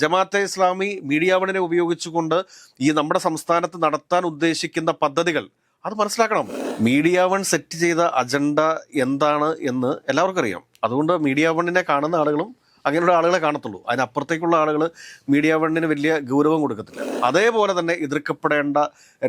Jamaat-e Islami media വണ്ണിനെ ഉപയോഗിച്ചുകൊണ്ട് ഈ നമ്മുടെ സംസ്ഥാനത്ത് നടത്താൻ ഉദ്ദേശിക്കുന്ന പദ്ധതികൾ അത് മനസ്സിലാക്കണം. മീഡിയ വൺ സെറ്റ് ചെയ്ത അജണ്ട എന്താണ് എന്ന് എല്ലാവർക്കും അറിയാം. അതുകൊണ്ട് മീഡിയ വണ്ണിനെ കാണുന്ന ആളുകളും അങ്ങനെയുള്ള ആളുകളെ കാണത്തുള്ളൂ. അതിനപ്പുറത്തേക്കുള്ള ആളുകൾ മീഡിയ വണ്ണിന് വലിയ ഗൗരവം കൊടുക്കത്തില്ല. അതേപോലെ തന്നെ എതിർക്കപ്പെടേണ്ട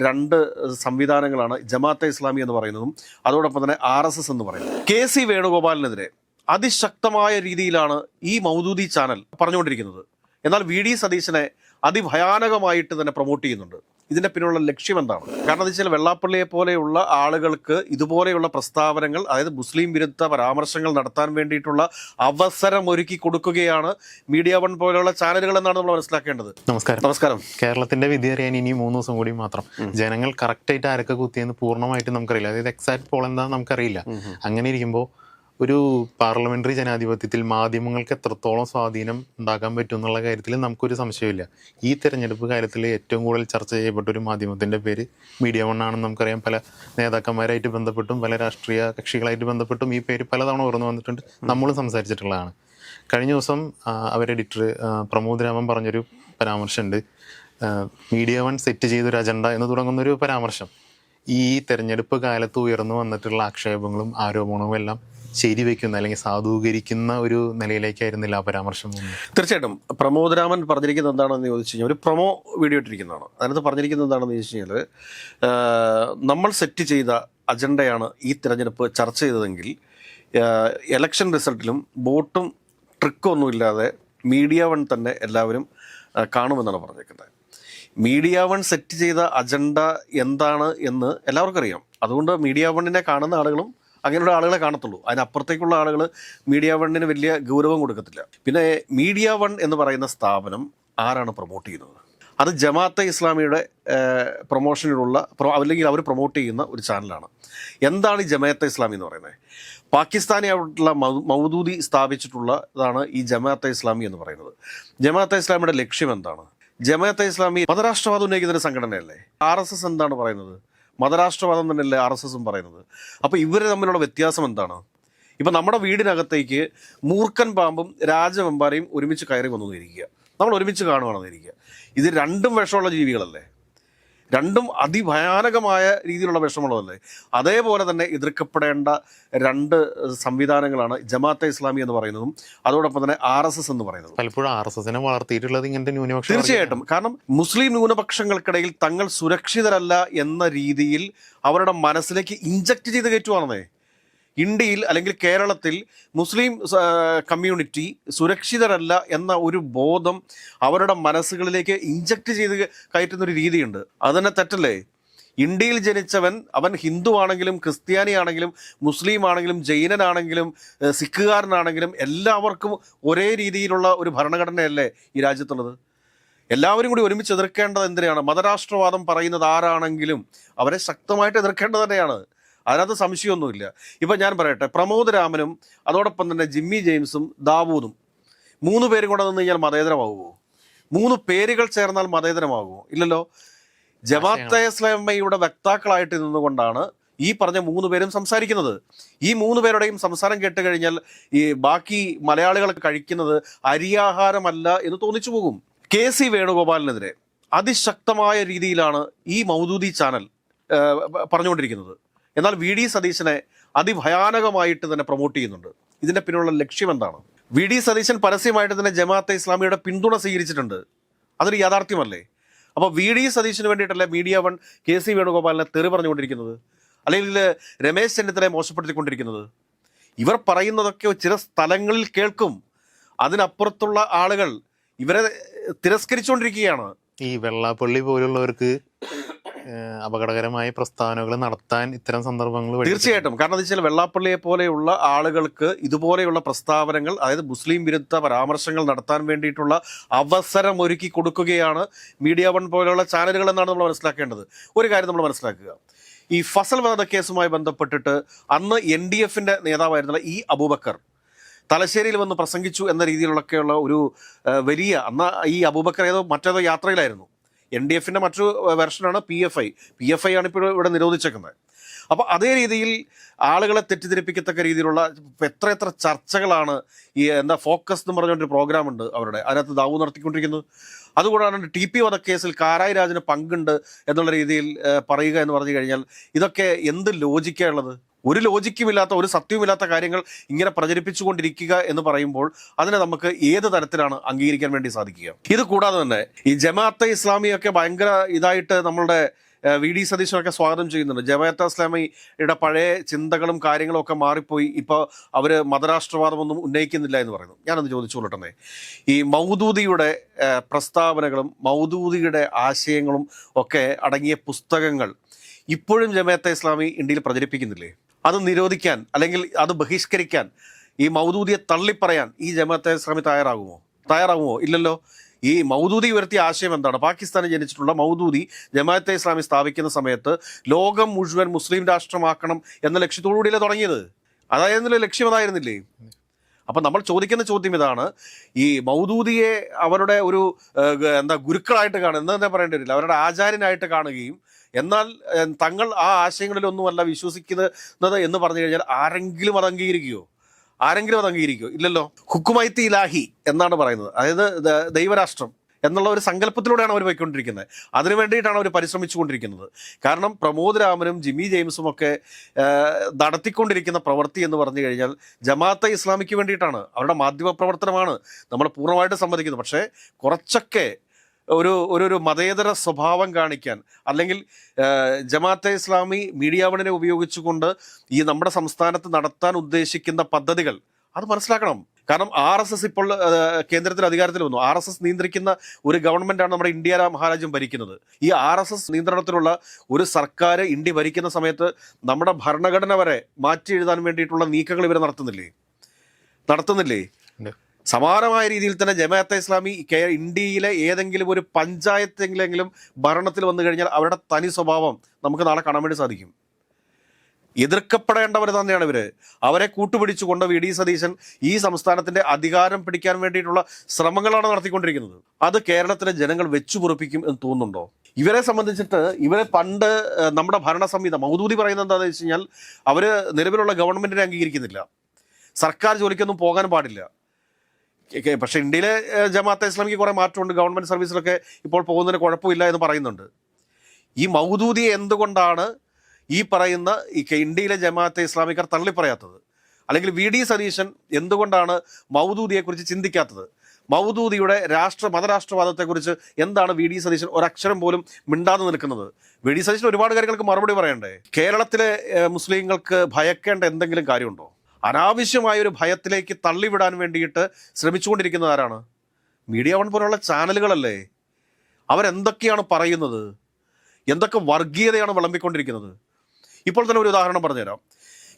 രണ്ട് സംവിധാനങ്ങളാണ് ജമാഅത്തെ ഇസ്ലാമി എന്ന് പറയുന്നതും അതോടൊപ്പം തന്നെ RSS എന്ന് പറയുന്നത്. KC വേണുഗോപാലിനെതിരെ അതിശക്തമായ രീതിയിലാണ് ഈ മൗദൂദി ചാനൽ പറഞ്ഞുകൊണ്ടിരിക്കുന്നത്. എന്നാൽ VD സതീശനെ അതിഭയാനകമായിട്ട് തന്നെ പ്രൊമോട്ട് ചെയ്യുന്നുണ്ട്. ഇതിന്റെ പിന്നിലുള്ള ലക്ഷ്യം എന്താണ്? കാരണം എന്താ വെച്ചാൽ വെള്ളാപ്പള്ളിയെ പോലെയുള്ള ആളുകൾക്ക് ഇതുപോലെയുള്ള പ്രസ്താവനകൾ, അതായത് മുസ്ലിം വിരുദ്ധ പരാമർശങ്ങൾ നടത്താൻ വേണ്ടിയിട്ടുള്ള അവസരം ഒരുക്കി കൊടുക്കുകയാണ് മീഡിയ വൺ പോലെയുള്ള ചാനലുകൾ എന്നാണ് നമ്മൾ മനസ്സിലാക്കേണ്ടത്. നമസ്കാരം. കേരളത്തിന്റെ വിധി അറിയാൻ ഇനി 3 ദിവസം കൂടി മാത്രം. ജനങ്ങൾ കറക്റ്റായിട്ട് ആരൊക്കെ കുത്തിയെന്ന് പൂർണ്ണമായിട്ട് നമുക്കറിയില്ല. അതായത് എക്സാക്ട് പോൾ എന്താണെന്ന് നമുക്കറിയില്ല. അങ്ങനെ ഇരിക്കുമ്പോൾ ഒരു പാർലമെന്ററി ജനാധിപത്യത്തിൽ മാധ്യമങ്ങൾക്ക് എത്രത്തോളം സ്വാധീനം ഉണ്ടാക്കാൻ പറ്റും എന്നുള്ള കാര്യത്തിൽ നമുക്കൊരു സംശയമില്ല. ഈ തെരഞ്ഞെടുപ്പ് കാലത്തിൽ ഏറ്റവും കൂടുതൽ ചർച്ച ചെയ്യപ്പെട്ട ഒരു മാധ്യമത്തിൻ്റെ പേര് മീഡിയ വൺ ആണെന്ന് നമുക്കറിയാം. പല നേതാക്കന്മാരായിട്ട് ബന്ധപ്പെട്ടും പല രാഷ്ട്രീയ കക്ഷികളായിട്ട് ബന്ധപ്പെട്ടും ഈ പേര് പലതവണ ഉയർന്നു വന്നിട്ടുണ്ട്. നമ്മളും സംസാരിച്ചിട്ടുള്ളതാണ്. കഴിഞ്ഞ ദിവസം അവരുടെ എഡിറ്റർ പ്രമോദ് രാമൻ പറഞ്ഞൊരു പരാമർശമുണ്ട്. മീഡിയ വൺ സെറ്റ് ചെയ്തൊരു അജണ്ട എന്ന് തുടങ്ങുന്നൊരു പരാമർശം ഈ തെരഞ്ഞെടുപ്പ് കാലത്ത് ഉയർന്നു വന്നിട്ടുള്ള ആക്ഷേപങ്ങളും ആരോപണവും എല്ലാം ശരിവെക്കുന്ന അല്ലെങ്കിൽ സാധൂകരിക്കുന്ന ഒരു നിലയിലേക്കായിരുന്നില്ല ആ പരാമർശം. തീർച്ചയായിട്ടും പ്രമോദ് രാമൻ പറഞ്ഞിരിക്കുന്നത് എന്താണെന്ന് ചോദിച്ചു കഴിഞ്ഞാൽ ഒരു പ്രൊമോ വീഡിയോ ഇട്ടിരിക്കുന്നതാണ്. അതിനകത്ത് പറഞ്ഞിരിക്കുന്നത് എന്താണെന്ന് ചോദിച്ചു കഴിഞ്ഞാൽ നമ്മൾ സെറ്റ് ചെയ്ത അജണ്ടയാണ് ഈ തിരഞ്ഞെടുപ്പ് ചർച്ച ചെയ്തതെങ്കിൽ എലക്ഷൻ റിസൾട്ടിലും വോട്ടും ട്രിക്കും ഒന്നുമില്ലാതെ മീഡിയ വൺ തന്നെ എല്ലാവരും കാണുമെന്നാണ് പറഞ്ഞിരിക്കുന്നത്. മീഡിയ വൺ സെറ്റ് ചെയ്ത അജണ്ട എന്താണ് എന്ന് എല്ലാവർക്കും അറിയാം. അതുകൊണ്ട് മീഡിയ വണ്ണിനെ കാണുന്ന ആളുകളും അങ്ങനെയുള്ള ആളുകളെ കാണത്തുള്ളൂ. അതിനപ്പുറത്തേക്കുള്ള ആളുകൾ മീഡിയ വണ്ണിന് വലിയ ഗൗരവം കൊടുക്കത്തില്ല. പിന്നെ മീഡിയ വൺ എന്ന് പറയുന്ന സ്ഥാപനം ആരാണ് പ്രൊമോട്ട് ചെയ്യുന്നത്? അത് ജമാഅത്തെ ഇസ്ലാമിയുടെ പ്രൊമോഷനിലുള്ള അല്ലെങ്കിൽ അവർ പ്രൊമോട്ട് ചെയ്യുന്ന ഒരു ചാനലാണ്. എന്താണ് ഈ ജമാഅത്തെ ഇസ്ലാമി എന്ന് പറയുന്നത്? പാകിസ്ഥാനിയായിട്ടുള്ള മൗദൂദി സ്ഥാപിച്ചിട്ടുള്ളതാണ് ഈ ജമാഅത്തെ ഇസ്ലാമി എന്ന് പറയുന്നത്. ജമാഅത്തെ ഇസ്ലാമിയുടെ ലക്ഷ്യം എന്താണ്? ജമാഅത്തെ ഇസ്ലാമി മതരാഷ്ട്രവാദം ഉന്നയിക്കുന്ന ഒരു സംഘടനയല്ലേ? RSS എന്താണ് പറയുന്നത്? മതരാഷ്ട്രവാദം തന്നെയല്ലേ RSSും പറയുന്നത്? അപ്പോൾ ഇവർ തമ്മിലുള്ള വ്യത്യാസം എന്താണ്? ഇപ്പം നമ്മുടെ വീടിനകത്തേക്ക് മൂർഖൻ പാമ്പും രാജവെമ്പാരയും ഒരുമിച്ച് കയറി വന്നു ഇരിക്കുക, നമ്മൾ ഒരുമിച്ച് കാണുകയാണെന്ന് ഇരിക്കുക. ഇത് രണ്ടും വിഷമുള്ള ജീവികളല്ലേ? രണ്ടും അതിഭയാനകമായ രീതിയിലുള്ള വിഷമുള്ളതല്ലേ? അതേപോലെ തന്നെ എതിർക്കപ്പെടേണ്ട രണ്ട് സംവിധാനങ്ങളാണ് ജമാഅത്തെ ഇസ്ലാമി എന്ന് പറയുന്നതും അതോടൊപ്പം തന്നെ RSS എന്ന് പറയുന്നതും. പലപ്പോഴും RSSനെ വളർത്തിയിട്ടുള്ളത് ഇങ്ങനത്തെ ന്യൂനപക്ഷം. തീർച്ചയായിട്ടും. കാരണം മുസ്ലിം ന്യൂനപക്ഷങ്ങൾക്കിടയിൽ തങ്ങൾ സുരക്ഷിതരല്ല എന്ന രീതിയിൽ അവരുടെ മനസ്സിലേക്ക് ഇഞ്ചക്ട് ചെയ്ത് കയറ്റുവാണെന്നേ. ഇന്ത്യയിൽ അല്ലെങ്കിൽ കേരളത്തിൽ മുസ്ലിം കമ്മ്യൂണിറ്റി സുരക്ഷിതരല്ല എന്ന ഒരു ബോധം അവരുടെ മനസ്സുകളിലേക്ക് ഇഞ്ചക്ട് ചെയ്ത് കയറ്റുന്നൊരു രീതിയുണ്ട്. അതുതന്നെ തെറ്റല്ലേ? ഇന്ത്യയിൽ ജനിച്ചവൻ, അവൻ ഹിന്ദു ആണെങ്കിലും ക്രിസ്ത്യാനി ആണെങ്കിലും മുസ്ലിം ആണെങ്കിലും ജൈനനാണെങ്കിലും സിഖുകാരനാണെങ്കിലും എല്ലാവർക്കും ഒരേ രീതിയിലുള്ള ഒരു ഭരണഘടനയല്ലേ ഈ രാജ്യത്തുള്ളത്? എല്ലാവരും കൂടി ഒരുമിച്ച് എതിർക്കേണ്ടത് എന്തിനാണ്? മതരാഷ്ട്രവാദം പറയുന്നത് ആരാണെങ്കിലും അവരെ ശക്തമായിട്ട് എതിർക്കേണ്ടത് തന്നെയാണ്. അതിനകത്ത് സംശയമൊന്നുമില്ല. ഇപ്പം ഞാൻ പറയട്ടെ, പ്രമോദ് രാമനും അതോടൊപ്പം തന്നെ ജിമ്മി ജെയിംസും ദാവൂദും 3 പേരും കൂടെ നിന്ന് കഴിഞ്ഞാൽ മതേതരമാകുമോ? 3 പേരുകൾ ചേർന്നാൽ മതേതരമാകുമോ? ഇല്ലല്ലോ. ജമാഅത്തെ ഇസ്ലാമിയുടെ വക്താക്കളായിട്ട് നിന്നുകൊണ്ടാണ് ഈ പറഞ്ഞ 3 പേരും സംസാരിക്കുന്നത്. ഈ 3 പേരുടെയും സംസാരം കേട്ട് കഴിഞ്ഞാൽ ഈ ബാക്കി മലയാളികൾ കഴിക്കുന്നത് അരിയാഹാരമല്ല എന്ന് തോന്നിച്ചു പോകും. KC വേണുഗോപാലിനെതിരെ അതിശക്തമായ രീതിയിലാണ് ഈ മൗദൂദി ചാനൽ പറഞ്ഞുകൊണ്ടിരിക്കുന്നത്. എന്നാൽ VD സതീശനെ അതിഭയാനകമായിട്ട് തന്നെ പ്രൊമോട്ട് ചെയ്യുന്നുണ്ട്. ഇതിന്റെ പിന്നിലുള്ള ലക്ഷ്യം എന്താണ്? VD സതീശൻ പരസ്യമായിട്ട് തന്നെ ജമാഅത്തെ ഇസ്ലാമിയുടെ പിന്തുണ സ്വീകരിച്ചിട്ടുണ്ട്. അതൊരു യാഥാർത്ഥ്യമല്ലേ? അപ്പോൾ VD സതീശന് വേണ്ടിയിട്ടല്ലേ മീഡിയ വൺ KC വേണുഗോപാലിനെ തെറി പറഞ്ഞുകൊണ്ടിരിക്കുന്നത്, അല്ലെങ്കിൽ രമേശ് ചെന്നിത്തലയെ മോശപ്പെടുത്തിക്കൊണ്ടിരിക്കുന്നത്? ഇവർ പറയുന്നതൊക്കെ ചില സ്ഥലങ്ങളിൽ കേൾക്കും. അതിനപ്പുറത്തുള്ള ആളുകൾ ഇവരെ തിരസ്കരിച്ചുകൊണ്ടിരിക്കുകയാണ്. ഈ വെള്ളാപ്പള്ളി പോലുള്ളവർക്ക് അപകടകരമായ പ്രസ്താവനകൾ നടത്താൻ ഇത്തരം സന്ദർഭങ്ങൾ തീർച്ചയായിട്ടും. കാരണം എന്താ വെച്ചാൽ വെള്ളാപ്പള്ളിയെ പോലെയുള്ള ആളുകൾക്ക് ഇതുപോലെയുള്ള പ്രസ്താവനകൾ, അതായത് മുസ്ലിം വിരുദ്ധ പരാമർശങ്ങൾ നടത്താൻ വേണ്ടിയിട്ടുള്ള അവസരം ഒരുക്കി കൊടുക്കുകയാണ് മീഡിയ വൺ പോലെയുള്ള ചാനലുകൾ എന്നാണ് നമ്മൾ മനസ്സിലാക്കേണ്ടത്. ഒരു കാര്യം നമ്മൾ മനസ്സിലാക്കുക, ഈ ഫസൽ വധക്കേസുമായി ബന്ധപ്പെട്ടിട്ട് അന്ന് NDFന്റെ നേതാവായിരുന്നുള്ള ഈ അബൂബക്കർ തലശ്ശേരിയിൽ വന്ന് പ്രസംഗിച്ചു എന്ന രീതിയിലൊക്കെയുള്ള ഒരു വലിയ, അന്ന് ഈ അബൂബക്കർ മറ്റേതോ യാത്രയിലായിരുന്നു. NDF-ന്റെ മറ്റൊരു വെർഷനാണ് PFI. PFI ആണ് ഇപ്പോൾ ഇവിടെ നിരോധിച്ചേക്കുന്നത്. അപ്പോൾ അതേ രീതിയിൽ ആളുകളെ തെറ്റിദ്ധരിപ്പിക്കത്തക്ക രീതിയിലുള്ള എത്ര ചർച്ചകളാണ് ഈ ഫോക്കസ് എന്ന് പറഞ്ഞൊരു പ്രോഗ്രാം ഉണ്ട് അവരുടെ, അതിനകത്ത് ദാവൂദ് നടത്തിക്കൊണ്ടിരിക്കുന്നത്. അതുകൂടാണ് TP വധക്കേസിൽ കാരായി രാജന് പങ്കുണ്ട് എന്നുള്ള രീതിയിൽ പറയുക എന്ന് പറഞ്ഞു കഴിഞ്ഞാൽ ഇതൊക്കെ എന്ത് ലോജിക്കാണ് ഉള്ളത്? ഒരു ലോജിക്കുമില്ലാത്ത, ഒരു സത്യവുമില്ലാത്ത കാര്യങ്ങൾ ഇങ്ങനെ പ്രചരിപ്പിച്ചുകൊണ്ടിരിക്കുക എന്ന് പറയുമ്പോൾ അതിനെ നമുക്ക് ഏത് തരത്തിലാണ് അംഗീകരിക്കാൻ വേണ്ടി സാധിക്കുക? ഇത് കൂടാതെ തന്നെ ഈ ജമാഅത്തെ ഇസ്ലാമിയൊക്കെ ഭയങ്കര ഇതായിട്ട് നമ്മളുടെ VD സതീശനൊക്കെ സ്വാഗതം ചെയ്യുന്നുണ്ട്. ജമാഅത്തെ ഇസ്ലാമിയുടെ പഴയ ചിന്തകളും കാര്യങ്ങളും ഒക്കെ മാറിപ്പോയി, ഇപ്പോൾ അവർ മതരാഷ്ട്രവാദമൊന്നും ഉന്നയിക്കുന്നില്ല എന്ന് പറയുന്നു. ഞാനൊന്ന് ചോദിച്ചുകൊള്ളട്ടെ, ഈ മൗദൂദിയുടെ പ്രസ്താവനകളും മൗദൂദിയുടെ ആശയങ്ങളും ഒക്കെ അടങ്ങിയ പുസ്തകങ്ങൾ ഇപ്പോഴും ജമാഅത്തെ ഇസ്ലാമി ഇന്ത്യയിൽ പ്രചരിപ്പിക്കുന്നില്ലേ? അത് നിരോധിക്കാൻ അല്ലെങ്കിൽ അത് ബഹിഷ്കരിക്കാൻ, ഈ മൗദൂദിയെ തള്ളിപ്പറയാൻ ഈ ജമാഅത്തെ ഇസ്ലാമി തയ്യാറാകുമോ? ഇല്ലല്ലോ. ഈ മൗദൂദി ഉയർത്തിയ ആശയം എന്താണ്? പാകിസ്ഥാനിൽ ജനിച്ചിട്ടുള്ള മൗദൂദി ജമാഅത്തെ ഇസ്ലാമി സ്ഥാപിക്കുന്ന സമയത്ത് ലോകം മുഴുവൻ മുസ്ലിം രാഷ്ട്രമാക്കണം എന്ന ലക്ഷ്യത്തോടുകൂടിയല്ലേ തുടങ്ങിയത്? അതായിരുന്നില്ലേ ലക്ഷ്യം? അതായിരുന്നില്ലേ? അപ്പം നമ്മൾ ചോദിക്കുന്ന ചോദ്യം ഇതാണ്, ഈ മൗദൂദിയെ അവരുടെ ഒരു ഗുരുക്കളായിട്ട് കാണുക, എന്താ പറയേണ്ടി വരില്ല, അവരുടെ ആചാര്യനായിട്ട് കാണുകയും എന്നാൽ തങ്ങൾ ആ ആശയങ്ങളിലൊന്നുമല്ല വിശ്വസിക്കുന്നത് എന്ന് പറഞ്ഞു കഴിഞ്ഞാൽ ആരെങ്കിലും അത് അംഗീകരിക്കുമോ? ഇല്ലല്ലോ. ഹുക്കുമൈത്തി ഇലാഹി എന്നാണ് പറയുന്നത്, അതായത് ദൈവരാഷ്ട്രം എന്നുള്ള ഒരു സങ്കല്പത്തിലൂടെയാണ് അവർ പോയിക്കൊണ്ടിരിക്കുന്നത്. അതിനു വേണ്ടിയിട്ടാണ് അവർ പരിശ്രമിച്ചുകൊണ്ടിരിക്കുന്നത്. കാരണം പ്രമോദ് രാമനും ജിമ്മി ജെയിംസും ഒക്കെ നടത്തിക്കൊണ്ടിരിക്കുന്ന പ്രവൃത്തി എന്ന് പറഞ്ഞു കഴിഞ്ഞാൽ ജമാഅത്തെ ഇസ്ലാമിക്ക് വേണ്ടിയിട്ടാണ്, അവരുടെ മാധ്യമ പ്രവർത്തനമാണ്, നമ്മൾ പൂർണ്ണമായിട്ട് സമ്മതിക്കുന്നു. പക്ഷേ കുറച്ചൊക്കെ ഒരു മതേതര സ്വഭാവം കാണിക്കാൻ, അല്ലെങ്കിൽ ജമാഅത്തെ ഇസ്ലാമി മീഡിയ വണിനെ ഉപയോഗിച്ചുകൊണ്ട് ഈ നമ്മുടെ സംസ്ഥാനത്ത് നടത്താൻ ഉദ്ദേശിക്കുന്ന പദ്ധതികൾ അത് മനസ്സിലാക്കണം. കാരണം RSS ഇപ്പോൾ കേന്ദ്രത്തിൽ അധികാരത്തിൽ വന്നു. RSS നിയന്ത്രിക്കുന്ന ഒരു ഗവൺമെൻറ്റാണ് നമ്മുടെ ഇന്ത്യ മഹാരാജ്യം ഭരിക്കുന്നത്. ഈ RSS നിയന്ത്രണത്തിലുള്ള ഒരു സർക്കാർ ഇന്ത്യ ഭരിക്കുന്ന സമയത്ത് നമ്മുടെ ഭരണഘടന വരെ മാറ്റി എഴുതാൻ വേണ്ടിയിട്ടുള്ള നീക്കങ്ങൾ ഇവർ നടത്തുന്നില്ലേ? സമാനമായ രീതിയിൽ തന്നെ ജമാഅത്തെ ഇസ്ലാമി ഇന്ത്യയിലെ ഏതെങ്കിലും ഒരു പഞ്ചായത്തെങ്കിലും ഭരണത്തിൽ വന്നു കഴിഞ്ഞാൽ അവരുടെ തനി സ്വഭാവം നമുക്ക് നാളെ കാണാൻ വേണ്ടി സാധിക്കും. എതിർക്കപ്പെടേണ്ടവർ തന്നെയാണ് ഇവർ. അവരെ കൂട്ടുപിടിച്ചുകൊണ്ട് VD സതീശൻ ഈ സംസ്ഥാനത്തിന്റെ അധികാരം പിടിക്കാൻ വേണ്ടിയിട്ടുള്ള ശ്രമങ്ങളാണ് നടത്തിക്കൊണ്ടിരിക്കുന്നത്. അത് കേരളത്തിലെ ജനങ്ങൾ വെച്ചുപുറപ്പിക്കും എന്ന് തോന്നുന്നുണ്ടോ? ഇവരെ സംബന്ധിച്ചിട്ട് ഇവരെ പണ്ട് നമ്മുടെ ഭരണ സംഹിത മൗദൂദി പറയുന്നത് എന്താണെന്ന് വെച്ച് കഴിഞ്ഞാൽ അവർ നിലവിലുള്ള ഗവൺമെന്റിനെ അംഗീകരിക്കുന്നില്ല, സർക്കാർ ജോലിക്കൊന്നും പോകാൻ പാടില്ല. പക്ഷെ ഇന്ത്യയിലെ ജമാഅത്തെ ഇസ്ലാമിക്ക് കുറേ മാറ്റമുണ്ട്, ഗവൺമെന്റ് സർവീസിലൊക്കെ ഇപ്പോൾ പോകുന്നതിന് കുഴപ്പമില്ല എന്ന് പറയുന്നുണ്ട്. ഈ മൗദൂദിയെ എന്തുകൊണ്ടാണ് ഈ പറയുന്ന ഇന്ത്യയിലെ ജമാഅത്തെ ഇസ്ലാമിക്കാർ തള്ളിപ്പറയാത്തത്? അല്ലെങ്കിൽ VD സതീശൻ എന്തുകൊണ്ടാണ് മൗദൂദിയെക്കുറിച്ച് ചിന്തിക്കാത്തത്? മൗദൂദിയുടെ മതരാഷ്ട്രവാദത്തെക്കുറിച്ച് എന്താണ് VD സതീശൻ ഒരക്ഷരം പോലും മിണ്ടാതെ നിൽക്കുന്നത്? VD സതീശൻ ഒരുപാട് കാര്യങ്ങൾക്ക് മറുപടി പറയണ്ടേ? കേരളത്തിലെ മുസ്ലിങ്ങൾക്ക് ഭയക്കേണ്ട എന്തെങ്കിലും കാര്യമുണ്ടോ? അനാവശ്യമായ ഒരു ഭയത്തിലേക്ക് തള്ളിവിടാൻ വേണ്ടിയിട്ട് ശ്രമിച്ചുകൊണ്ടിരിക്കുന്നത് ആരാണ്? മീഡിയ വൺ പോലുള്ള ചാനലുകളല്ലേ. അവരെന്തൊക്കെയാണ് പറയുന്നത്? എന്തൊക്കെ വർഗീയതയാണ് വിളമ്പിക്കൊണ്ടിരിക്കുന്നത്? ഇപ്പോൾ തന്നെ ഒരു ഉദാഹരണം പറഞ്ഞുതരാം.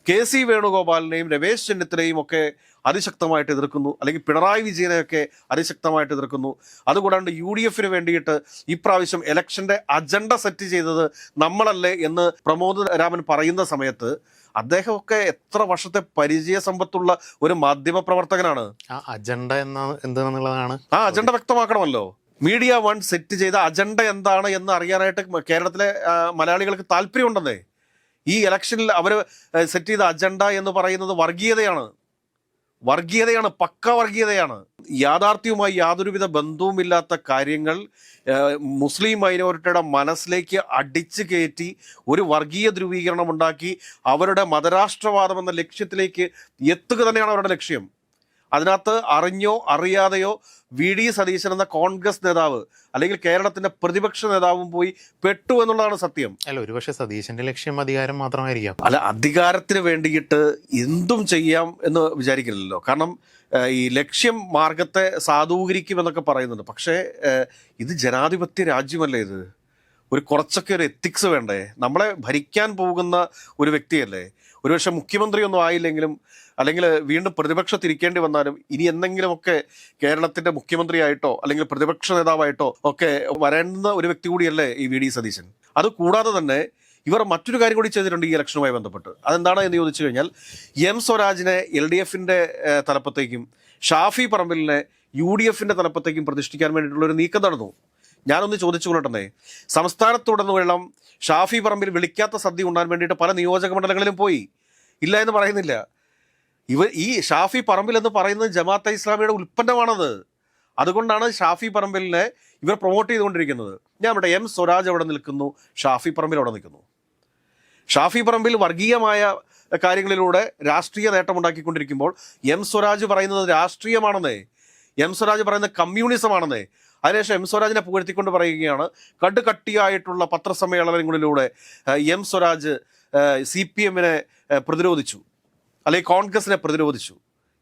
KC വേണുഗോപാലിനെയും രമേശ് ചെന്നിത്തലയും ഒക്കെ അതിശക്തമായിട്ട് എതിർക്കുന്നു, അല്ലെങ്കിൽ പിണറായി വിജയനെയൊക്കെ അതിശക്തമായിട്ട് എതിർക്കുന്നു. അതുകൂടാണ്ട് UDF-ന് വേണ്ടിയിട്ട് ഇപ്രാവശ്യം ഇലക്ഷൻ്റെ അജണ്ട സെറ്റ് ചെയ്തത് നമ്മളല്ലേ എന്ന് പ്രമോദ് രാമൻ പറയുന്ന സമയത്ത് അദ്ദേഹമൊക്കെ എത്ര വർഷത്തെ പരിചയ സമ്പത്തുള്ള ഒരു മാധ്യമ പ്രവർത്തകനാണ്. അജണ്ട എന്താണെന്നുള്ളതാണ് ആ അജണ്ട വ്യക്തമാക്കണമല്ലോ. മീഡിയ വൺ സെറ്റ് ചെയ്ത അജണ്ട എന്താണ് എന്ന് അറിയാനായിട്ട് കേരളത്തിലെ മലയാളികൾക്ക് താല്പര്യമുണ്ടെന്നേ. ഈ ഇലക്ഷനിൽ അവർ സെറ്റ് ചെയ്ത അജണ്ട എന്ന് പറയുന്നത് വർഗീയതയാണ്, പക്ക വർഗീയതയാണ്. യാഥാർത്ഥ്യവുമായി യാതൊരുവിധ ബന്ധവുമില്ലാത്ത കാര്യങ്ങൾ മുസ്ലിം മൈനോറിറ്റിയുടെ മനസ്സിലേക്ക് അടിച്ചു കയറ്റി ഒരു വർഗീയ ധ്രുവീകരണം ഉണ്ടാക്കി അവരുടെ മതരാഷ്ട്രവാദം എന്ന ലക്ഷ്യത്തിലേക്ക് എത്തുക തന്നെയാണ് അവരുടെ ലക്ഷ്യം. അതിനകത്ത് അറിഞ്ഞോ അറിയാതെയോ VD സതീശൻ എന്ന കോൺഗ്രസ് നേതാവ് അല്ലെങ്കിൽ കേരളത്തിന്റെ പ്രതിപക്ഷ നേതാവും പോയി പെട്ടു എന്നുള്ളതാണ് സത്യം. അല്ല, ഒരുപക്ഷെ സതീശന്റെ ലക്ഷ്യം അധികാരം മാത്രമായിരിക്കാം. അല്ല, അധികാരത്തിന് വേണ്ടിയിട്ട് എന്തും ചെയ്യാം എന്ന് വിചാരിക്കില്ലല്ലോ. കാരണം ഈ ലക്ഷ്യം മാർഗത്തെ സാധൂകരിക്കുമെന്നൊക്കെ പറയുന്നുണ്ട്. പക്ഷേ ഇത് ജനാധിപത്യ രാജ്യമല്ലേ? ഇത് കുറച്ചൊക്കെ ഒരു എത്തിക്സ് വേണ്ടേ? നമ്മളെ ഭരിക്കാൻ പോകുന്ന ഒരു വ്യക്തിയല്ലേ? ഒരുപക്ഷെ മുഖ്യമന്ത്രിയൊന്നും ആയില്ലെങ്കിലും അല്ലെങ്കിൽ വീണ്ടും പ്രതിപക്ഷത്തിരിക്കേണ്ടി വന്നാലും ഇനി എന്തെങ്കിലുമൊക്കെ കേരളത്തിന്റെ മുഖ്യമന്ത്രിയായിട്ടോ അല്ലെങ്കിൽ പ്രതിപക്ഷ നേതാവായിട്ടോ ഒക്കെ വരേണ്ട ഒരു വ്യക്തി കൂടിയല്ലേ ഈ VD സതീശൻ. അത് കൂടാതെ തന്നെ ഇവർ മറ്റൊരു കാര്യം കൂടി ചെയ്തിട്ടുണ്ട് ഈ ഇലക്ഷനുമായി ബന്ധപ്പെട്ട്. അതെന്താണ് എന്ന് ചോദിച്ചു കഴിഞ്ഞാൽ M സ്വരാജിനെ LDF-ന്റെ തലപ്പത്തേക്കും ഷാഫി പറമ്പിലിനെ UDF-ന്റെ തലപ്പത്തേക്കും പ്രതിഷ്ഠിക്കാൻ വേണ്ടിയിട്ടുള്ള ഒരു നീക്കം നടന്നു. ഞാനൊന്ന് ചോദിച്ചു കൊള്ളട്ടെ, സംസ്ഥാനത്തുടനീളം ഷാഫി പറമ്പിൽ വിളിക്കാത്ത സദ്യ ഉണ്ടാൻ വേണ്ടിയിട്ട് പല നിയോജക മണ്ഡലങ്ങളിലും പോയി, ഇല്ല എന്ന് പറയുന്നില്ല. ഈ ഷാഫി പറമ്പിൽ എന്ന് പറയുന്നത് ജമാഅത്തെ ഇസ്ലാമിയുടെ ഉൽപ്പന്നമാണത്. അതുകൊണ്ടാണ് ഷാഫി പറമ്പിലിനെ ഇവർ പ്രൊമോട്ട് ചെയ്തുകൊണ്ടിരിക്കുന്നത്. ഞാൻ ഇവിടെ എം സ്വരാജ് അവിടെ നിൽക്കുന്നു, ഷാഫി പറമ്പിൽ അവിടെ നിൽക്കുന്നു. ഷാഫി പറമ്പിൽ വർഗീയമായ കാര്യങ്ങളിലൂടെ രാഷ്ട്രീയ നേട്ടമുണ്ടാക്കിക്കൊണ്ടിരിക്കുമ്പോൾ എം സ്വരാജ് പറയുന്നത് രാഷ്ട്രീയമാണെന്നേ, എം സ്വരാജ് പറയുന്നത് കമ്മ്യൂണിസമാണെന്നേ. അതിനുശേഷം എം സ്വരാജിനെ പുകഴ്ത്തിക്കൊണ്ട് പറയുകയാണ് കടുകട്ടിയായിട്ടുള്ള പത്രസമ്മേളനങ്ങളിലൂടെ എം സ്വരാജ് CPM പ്രതിരോധിച്ചു, അല്ലെങ്കിൽ കോൺഗ്രസിനെ പ്രതിരോധിച്ചു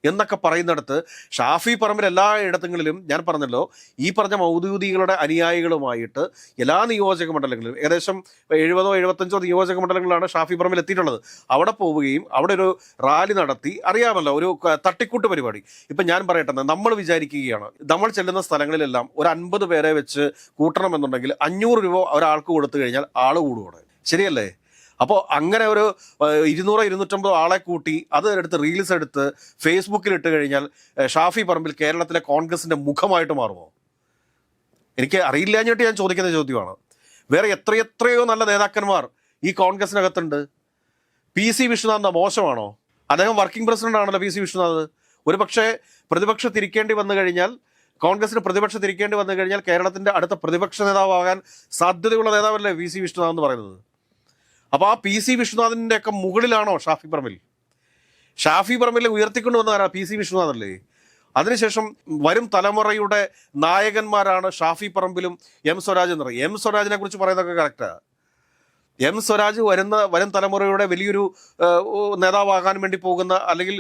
എന്നൊക്കെ പറയുന്നിടത്ത് ഷാഫി പറമ്പിൽ എല്ലായിടത്തുങ്ങളിലും ഞാൻ പറഞ്ഞല്ലോ, ഈ പറഞ്ഞ മൗദൂദികളുടെ അനുയായികളുമായിട്ട് എല്ലാ നിയോജക മണ്ഡലങ്ങളിലും ഏകദേശം 70-75 നിയോജക മണ്ഡലങ്ങളിലാണ് ഷാഫി പറമ്പിൽ എത്തിയിട്ടുള്ളത്. അവിടെ പോവുകയും അവിടെ ഒരു റാലി നടത്തി, അറിയാമല്ലോ, ഒരു തട്ടിക്കൂട്ട് പരിപാടി. ഇപ്പം ഞാൻ പറയട്ടെ, നമ്മൾ വിചാരിക്കുകയാണ് നമ്മൾ ചെല്ലുന്ന സ്ഥലങ്ങളിലെല്ലാം ഒരു 50 പേരെ വെച്ച് കൂട്ടണമെന്നുണ്ടെങ്കിൽ 500 രൂപ ഒരാൾക്ക് കൊടുത്തു കഴിഞ്ഞാൽ ആള് കൂടുകയാണ്, ശരിയല്ലേ? അപ്പോൾ അങ്ങനെ ഒരു 200-250 ആളെ കൂട്ടി അത് എടുത്ത് റീൽസ് എടുത്ത് ഫേസ്ബുക്കിൽ ഇട്ട് കഴിഞ്ഞാൽ ഷാഫി പറമ്പിൽ കേരളത്തിലെ കോൺഗ്രസിൻ്റെ മുഖമായിട്ട് മാറുമോ? എനിക്ക് അറിയില്ലാഞ്ഞിട്ട് ഞാൻ ചോദിക്കുന്ന ചോദ്യമാണ്. വേറെ എത്രയെത്രയോ നല്ല നേതാക്കന്മാർ ഈ കോൺഗ്രസിനകത്തുണ്ട്. PC വിശ്വനാഥ് മോശമാണോ? അദ്ദേഹം വർക്കിംഗ് പ്രസിഡന്റ് ആണല്ലോ PC വിശ്വനാഥ്. ഒരു പക്ഷേ പ്രതിപക്ഷം തിരിക്കേണ്ടി വന്നു കഴിഞ്ഞാൽ, കോൺഗ്രസിന് പ്രതിപക്ഷം തിരിക്കേണ്ടി വന്നു കഴിഞ്ഞാൽ കേരളത്തിൻ്റെ അടുത്ത പ്രതിപക്ഷ നേതാവാകാൻ സാധ്യതയുള്ള നേതാവല്ലേ PC വിശ്വനാഥ് എന്ന് പറയുന്നത്. അപ്പോൾ ആ PC വിശ്വനാഥിൻ്റെ ഒക്കെ മുകളിലാണോ ഷാഫി പറമ്പിൽ? ഷാഫി പറമ്പിൽ ഉയർത്തിക്കൊണ്ട് വന്നതാരാ? PC വിശ്വനാഥല്ലേ. അതിനുശേഷം വരും തലമുറയുടെ നായകന്മാരാണ് ഷാഫി പറമ്പിലും എം സ്വരാജ് എന്ന് പറയും. എം സ്വരാജിനെ കുറിച്ച് പറയുന്നതൊക്കെ കറക്റ്റാണ്. എം സ്വരാജ് വരും തലമുറയുടെ വലിയൊരു നേതാവാകാൻ വേണ്ടി പോകുന്ന, അല്ലെങ്കിൽ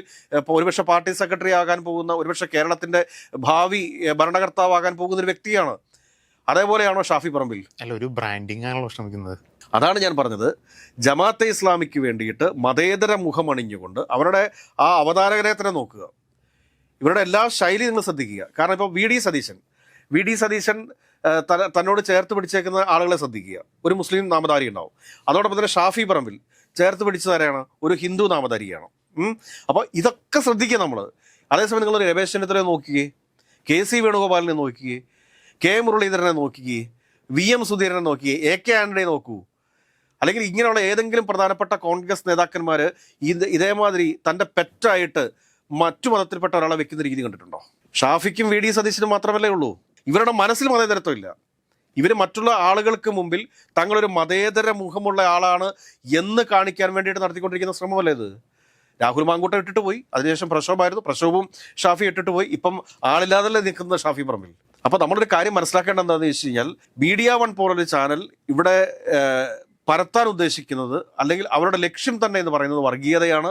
ഒരുപക്ഷെ പാർട്ടി സെക്രട്ടറി ആകാൻ പോകുന്ന, ഒരുപക്ഷെ കേരളത്തിൻ്റെ ഭാവി ഭരണകർത്താവാകാൻ പോകുന്ന ഒരു വ്യക്തിയാണ്. അതേപോലെയാണോ ഷാഫി പറമ്പിൽ? അല്ല, ഒരു ബ്രാൻഡിങ് ആണല്ലോ ശ്രമിക്കുന്നത്. അതാണ് ഞാൻ പറഞ്ഞത്. ജമാഅത്തെ ഇസ്ലാമിക്ക് വേണ്ടിയിട്ട് മതേതര മുഖമണിഞ്ഞുകൊണ്ട് അവരുടെ ആ അവതാരകരെ തന്നെ നോക്കുക, ഇവരുടെ എല്ലാ ശൈലി നിങ്ങൾ ശ്രദ്ധിക്കുക. കാരണം ഇപ്പോൾ വി ഡി സതീശൻ തന്നോട് ചേർത്ത് പിടിച്ചേക്കുന്ന ആളുകളെ ശ്രദ്ധിക്കുക, ഒരു മുസ്ലിം നാമധാരി ഉണ്ടാവും. അതോടൊപ്പം തന്നെ ഷാഫി പറമ്പിൽ ചേർത്ത് പിടിച്ചതാരാണ്? ഒരു ഹിന്ദു നാമധാരിയാണ്. അപ്പോൾ ഇതൊക്കെ ശ്രദ്ധിക്കുക നമ്മൾ. അതേസമയം നിങ്ങൾ രമേശ് ചെന്നിത്തലയെ നോക്കിയേ, KC വേണുഗോപാലിനെ നോക്കിയേ, K മുരളീധരനെ നോക്കിയേ, VM സുധീരനെ നോക്കിയേ, AK ആന്റണിയെ നോക്കൂ. അല്ലെങ്കിൽ ഇങ്ങനെയുള്ള ഏതെങ്കിലും പ്രധാനപ്പെട്ട കോൺഗ്രസ് നേതാക്കന്മാർ ഇതേമാതിരി തൻ്റെ പെറ്റായിട്ട് മറ്റു മതത്തിൽപ്പെട്ട ഒരാളെ വെക്കുന്ന രീതി കണ്ടിട്ടുണ്ടോ? ഷാഫിക്കും VD സതീശനും മാത്രമല്ലേ ഉള്ളൂ. ഇവരുടെ മനസ്സിൽ മതേതരത്വം ഇല്ല. ഇവർ മറ്റുള്ള ആളുകൾക്ക് മുമ്പിൽ തങ്ങളൊരു മതേതര മുഖമുള്ള ആളാണ് എന്ന് കാണിക്കാൻ വേണ്ടിയിട്ട് നടത്തിക്കൊണ്ടിരിക്കുന്ന ശ്രമമല്ലേ ഇത്? രാഹുൽ മാങ്കൂട്ടം ഇട്ടിട്ട് പോയി, അതിനുശേഷം പ്രക്ഷോഭമായിരുന്നു, പ്രക്ഷോഭവും ഷാഫി ഇട്ടിട്ട് പോയി, ഇപ്പം ആളില്ലാതല്ലേ നിൽക്കുന്ന ഷാഫി പറമ്പിൽ. അപ്പോൾ നമ്മളൊരു കാര്യം മനസ്സിലാക്കേണ്ട എന്താണെന്ന് വെച്ച് കഴിഞ്ഞാൽ, മീഡിയ വൺ പോലൊരു ചാനൽ ഇവിടെ പരത്താൻ ഉദ്ദേശിക്കുന്നത്, അല്ലെങ്കിൽ അവരുടെ ലക്ഷ്യം തന്നെ എന്ന് പറയുന്നത് വർഗീയതയാണ്.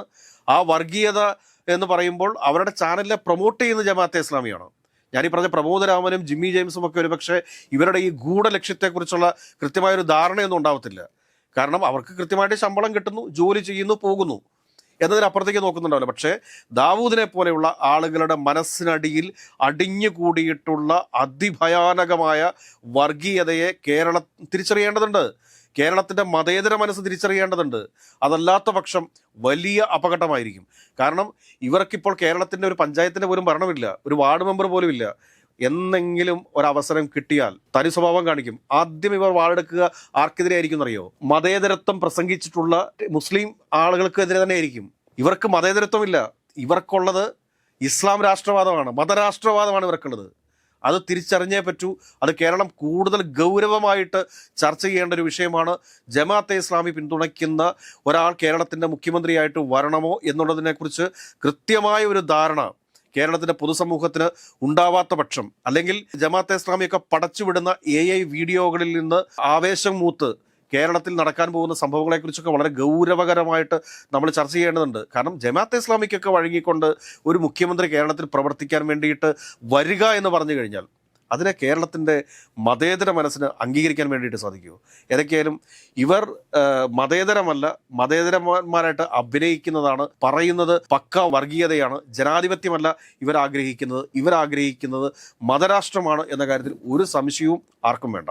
ആ വർഗീയത എന്ന് പറയുമ്പോൾ അവരുടെ ചാനലിനെ പ്രൊമോട്ട് ചെയ്യുന്ന ജമാഅത്തെ ഇസ്ലാമിയാണ്. ഞാനീ പറഞ്ഞ പ്രമോദരാമനും ജിമ്മി ജെയിംസും ഒക്കെ ഒരുപക്ഷെ ഇവരുടെ ഈ ഗൂഢലക്ഷ്യത്തെക്കുറിച്ചുള്ള കൃത്യമായൊരു ധാരണയൊന്നും ഉണ്ടാവത്തില്ല. കാരണം അവർക്ക് കൃത്യമായിട്ട് ശമ്പളം കിട്ടുന്നു, ജോലി ചെയ്യുന്നു, പോകുന്നു എന്നതിനപ്പുറത്തേക്ക് നോക്കുന്നുണ്ടാവില്ല. പക്ഷേ ദാവൂദിനെ പോലെയുള്ള ആളുകളുടെ മനസ്സിനടിയിൽ അടിഞ്ഞുകൂടിയിട്ടുള്ള അതിഭയാനകമായ വർഗീയതയെ കേരളം തിരിച്ചറിയേണ്ടതുണ്ട്. കേരളത്തിൻ്റെ മതേതര മനസ്സ് തിരിച്ചറിയേണ്ടതുണ്ട്. അതല്ലാത്ത പക്ഷം വലിയ അപകടമായിരിക്കും. കാരണം ഇവർക്കിപ്പോൾ കേരളത്തിൻ്റെ ഒരു പഞ്ചായത്തിൻ്റെ പോലും ഭരണമില്ല, ഒരു വാർഡ് മെമ്പർ പോലും ഇല്ല. എന്നെങ്കിലും ഒരവസരം കിട്ടിയാൽ തനി സ്വഭാവം കാണിക്കും. ആദ്യം ഇവർ വാളെടുക്കുക ആർക്കെതിരെ ആയിരിക്കും എന്നറിയോ? മതേതരത്വം പ്രസംഗിച്ചിട്ടുള്ള മുസ്ലിം ആളുകൾക്കെതിരെ തന്നെ ആയിരിക്കും. ഇവർക്ക് മതേതരത്വമില്ല, ഇവർക്കുള്ളത് ഇസ്ലാം രാഷ്ട്രവാദമാണ്, മതരാഷ്ട്രവാദമാണ് ഇവർക്കുള്ളത്. അത് തിരിച്ചറിഞ്ഞേ പറ്റൂ. അത് കേരളം കൂടുതൽ ഗൗരവമായിട്ട് ചർച്ച ചെയ്യേണ്ട ഒരു വിഷയമാണ്. ജമാഅത്തെ ഇസ്ലാമി പിന്തുണയ്ക്കുന്ന ഒരാൾ കേരളത്തിൻ്റെ മുഖ്യമന്ത്രിയായിട്ട് വരണമോ എന്നുള്ളതിനെക്കുറിച്ച് കൃത്യമായ ഒരു ധാരണ കേരളത്തിൻ്റെ പൊതുസമൂഹത്തിന് ഉണ്ടാവാത്ത പക്ഷം, അല്ലെങ്കിൽ ജമാഅത്തെ ഇസ്ലാമിയൊക്കെ പടച്ചുവിടുന്ന AI വീഡിയോകളിൽ നിന്ന് ആവേശം മൂത്ത് കേരളത്തിൽ നടക്കാൻ പോകുന്ന സംഭവങ്ങളെക്കുറിച്ചൊക്കെ വളരെ ഗൗരവകരമായിട്ട് നമ്മൾ ചർച്ച ചെയ്യേണ്ടതുണ്ട്. കാരണം ജമാഅത്തെ ഇസ്ലാമിക്കൊക്കെ വഴങ്ങിക്കൊണ്ട് ഒരു മുഖ്യമന്ത്രി കേരളത്തിൽ പ്രവർത്തിക്കാൻ വേണ്ടിയിട്ട് വരിക എന്ന് പറഞ്ഞു കഴിഞ്ഞാൽ അതിനെ കേരളത്തിൻ്റെ മതേതര മനസ്സിന് അംഗീകരിക്കാൻ വേണ്ടിയിട്ട് സാധിക്കുമോ? ഏതൊക്കെയായാലും ഇവർ മതേതരമല്ല, മതേതരന്മാരായിട്ട് അഭിനയിക്കുന്നതാണ്, പറയുന്നത് പക്ക വർഗീയതയാണ്, ജനാധിപത്യമല്ല ഇവരാഗ്രഹിക്കുന്നത് മതരാഷ്ട്രമാണ് എന്ന കാര്യത്തിൽ ഒരു സംശയവും ആർക്കും വേണ്ട.